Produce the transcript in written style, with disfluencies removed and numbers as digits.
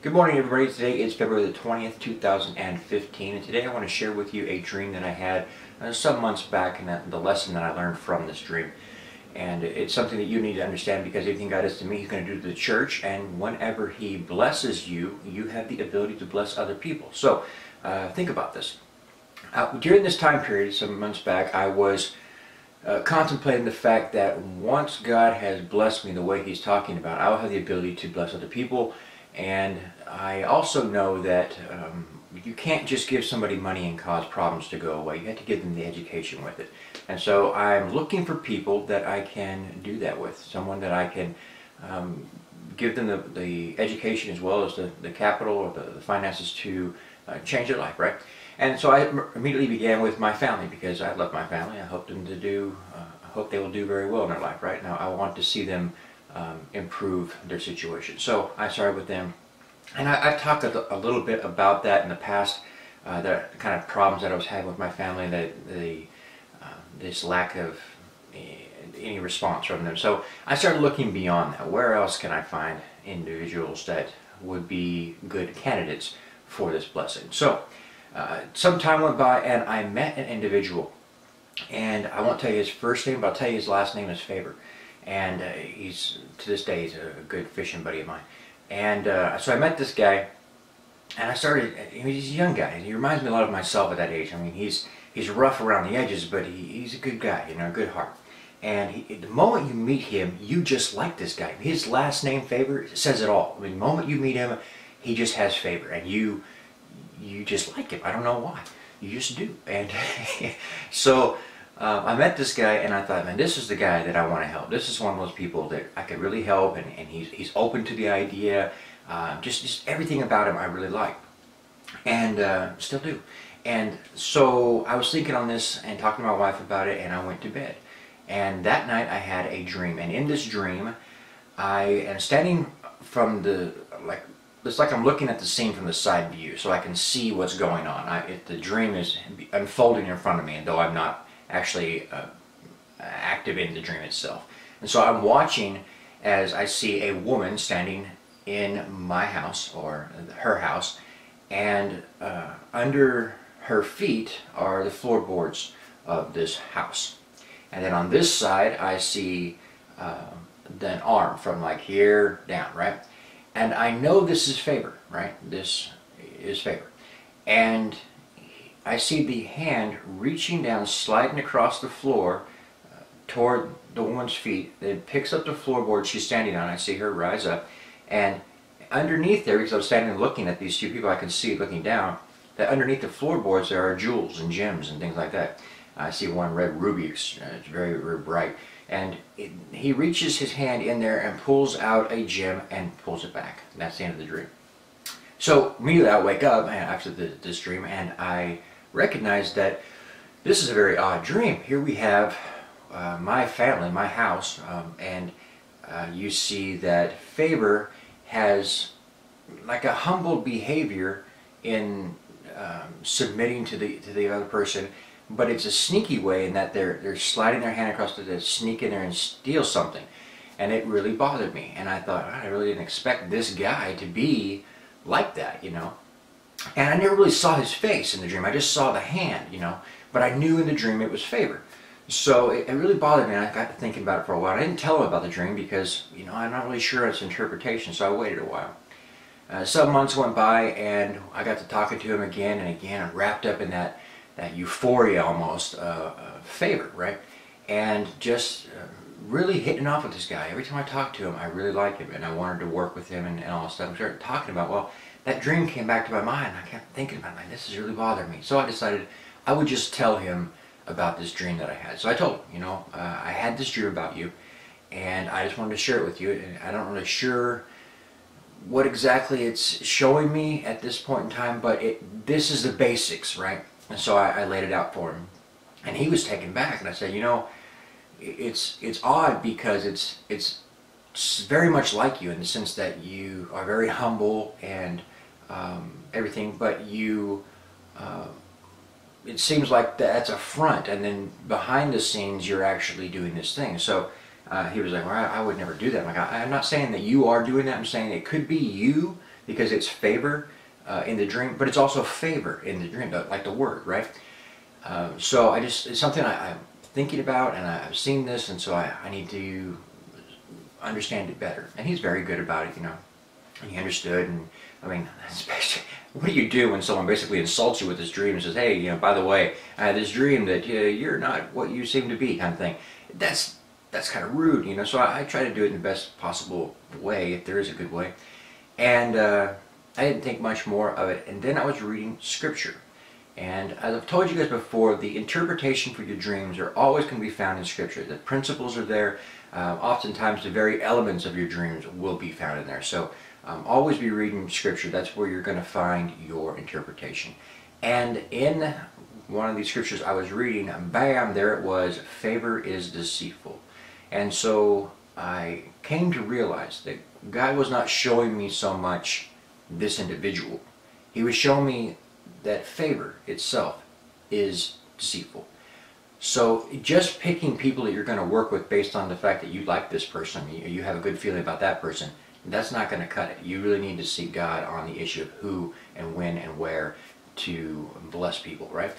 Good morning, everybody. Today is February the 20th, 2015, and today I want to share with you a dream that I had some months back, and the lesson that I learned from this dream. And it's something that you need to understand, because everything God does to me, He's going to do to the church, and whenever He blesses you, you have the ability to bless other people. So, think about this. During this time period, some months back, I was contemplating the fact that once God has blessed me the way He's talking about, I'll have the ability to bless other people. And I also know that you can't just give somebody money and cause problems to go away. You have to give them the education with it. And so I'm looking for people that I can do that with. Someone that I can give them the education as well as the capital or the finances to change their life, right? And so I immediately began with my family, because I love my family. I hope them to do, I hope they will do very well in their life, right? Now I want to see them improve their situation. So I started with them, and I've talked a little bit about that in the past, the kind of problems that I was having with my family, this lack of any response from them. So I started looking beyond that. Where else can I find individuals that would be good candidates for this blessing? So some time went by, and I met an individual, and I won't tell you his first name, but I'll tell you his last name is Favor. And he's, to this day, he's a good fishing buddy of mine. And so I met this guy, and I started, he's a young guy. He reminds me a lot of myself at that age. I mean, he's rough around the edges, but he's a good guy, you know, a good heart. And the moment you meet him, you just like this guy. His last name, Favor, says it all. I mean, the moment you meet him, he just has favor, and you just like him. I don't know why. You just do. And so I met this guy, and I thought, man, this is the guy that I want to help. This is one of those people that I could really help, and he's open to the idea. Just everything about him I really like, and still do. And so I was thinking on this and talking to my wife about it, and I went to bed. And that night I had a dream, and in this dream I am standing from it's like I'm looking at the scene from the side view, so I can see what's going on. The dream is unfolding in front of me, and though I'm not actually active in the dream itself. And so I'm watching as I see a woman standing in my house, or her house, and under her feet are the floorboards of this house. And then on this side I see an arm from like here down, right? And I know this is Favor, right? This is Favor. And I see the hand reaching down, sliding across the floor toward the woman's feet. Then picks up the floorboard she's standing on. I see her rise up. And underneath there, because I was standing looking at these two people, I can see looking down, that underneath the floorboards there are jewels and gems and things like that. I see one red ruby. It's very, very bright. And he reaches his hand in there and pulls out a gem and pulls it back. And that's the end of the dream. So immediately I wake up after this dream, and I recognize that this is a very odd dream. Here we have my family, my house, and you see that Favor has like a humble behavior in submitting to the other person, but it's a sneaky way in that they're sliding their hand across to sneak in there and steal something. And it really bothered me, and I thought, I really didn't expect this guy to be like that, you know. And I never really saw his face in the dream. I just saw the hand, you know. But I knew in the dream it was Favor. So it really bothered me, and I got to thinking about it for a while. I didn't tell him about the dream because, you know, I'm not really sure its interpretation, so I waited a while. Some months went by, and I got to talking to him again and again, and wrapped up in that euphoria almost Favor, right? And just really hitting off with this guy. Every time I talked to him, I really liked him, and I wanted to work with him and all this stuff. I started talking about, well, that dream came back to my mind. I kept thinking about, man, this is really bothering me. So I decided I would just tell him about this dream that I had. So I told him, you know, I had this dream about you, and I just wanted to share it with you. And I don't really sure what exactly it's showing me at this point in time, but this is the basics, right? And so I laid it out for him, and he was taken back. And I said, you know, it's odd, because it's very much like you in the sense that you are very humble and everything, but you it seems like that's a front, and then behind the scenes you're actually doing this thing. So he was like, well, I would never do that. I'm like, I'm not saying that you are doing that. I'm saying it could be you because it's favor in the dream, but it's also favor in the dream, like the word, right? So it's something I'm thinking about, and I've seen this, and so I need to understand it better. And he's very good about it, and he understood. And I mean, what do you do when someone basically insults you with this dream and says, hey, by the way, I had this dream that you're not what you seem to be, kind of thing. That's kind of rude, so I try to do it in the best possible way, if there is a good way. And I didn't think much more of it. And then I was reading Scripture. And as I've told you guys before, the interpretation for your dreams are always going to be found in Scripture. The principles are there. Oftentimes the very elements of your dreams will be found in there. So always be reading Scripture. That's where you're going to find your interpretation. And in one of these scriptures I was reading, bam, there it was, favor is deceitful. And so I came to realize that God was not showing me so much this individual. He was showing me that favor itself is deceitful. So just picking people that you're going to work with based on the fact that you like this person, you have a good feeling about that person, that's not going to cut it. You really need to seek God on the issue of who and when and where to bless people, right?